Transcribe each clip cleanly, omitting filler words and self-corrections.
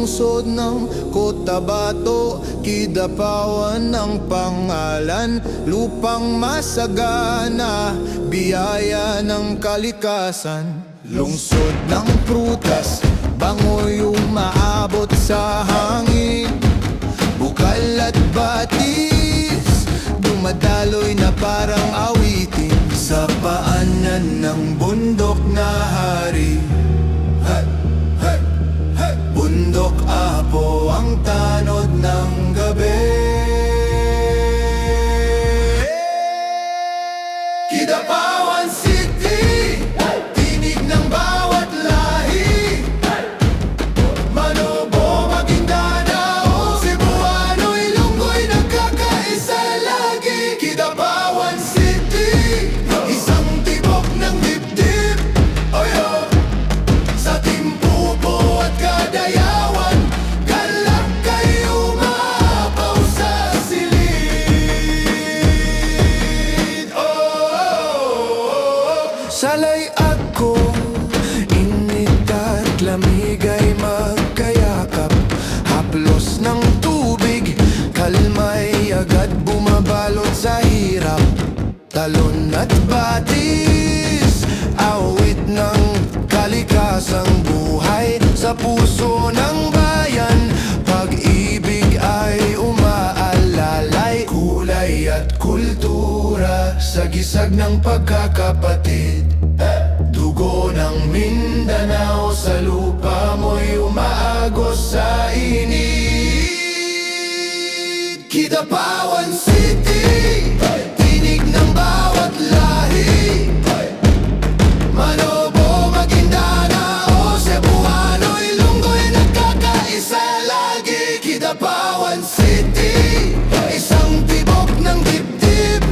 lungsod ng Cotabato, Kidapawan ng pangalan. Lupang masagana, biyaya ng kalikasan. Lungsod ng prutas, bangoy umaabot sa hangin. Bukal at batis, dumadaloy na parang awitin. Sa paanan ng bundok na hari, bundok Apo ang tanod ng gabi. Kidapawan City, tinig ng bawat lahi. Manobo, Maguindanao, Cebuano, Ilonggo'y nagkakaisa lagi. Kidapawan City, isang tibok ng dibdib. Oyo, sa Timpupo at Kadayawan, galak kayo maapaw sa silid. Salay ako, init at lamig ay magkayakap. Haplos ng tubig, kalmay agad bumabalot sa hirap. Talon at batis, awit ng kalikasang buhay. Sa puso ng bayan, pag-ibig ay umaalalay. Kulay at kultura, sagisag ng pagkakapatid. Dugo ng Mindanao, sa lupa mo'y umaagos sa init. Kidapawan City, tinig ng bawat lahi. Manobo, Maguindanao, Cebuano, Ilonggo'y nagkakaisa lagi. Kidapawan City, isang tibok ng dibdib.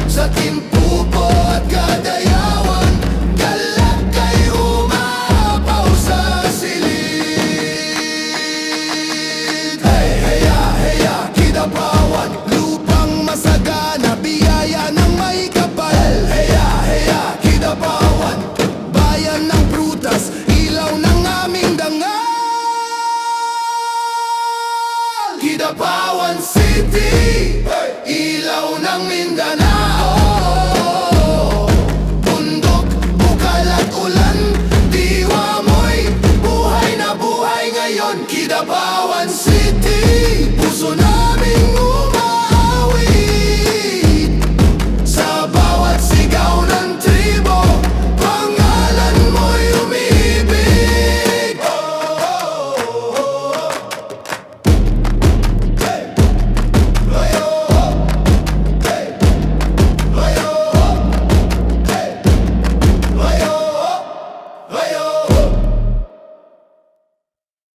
Sa Timpupo at Kadayawan, galak kay umapaw sa silid. Hey, heya, heya, Kidapawan, lupang masagana, biyaya ng may kapal. Heya, heya, Kidapawan, bayan ng prutas, ilaw ng aming dangal. Kidapawan City, ilaw ng Mindanao. Bundok, bukal at ulan, diwa mo'y buhay na buhay ngayon. Kidapawan City, puso naming umaawi.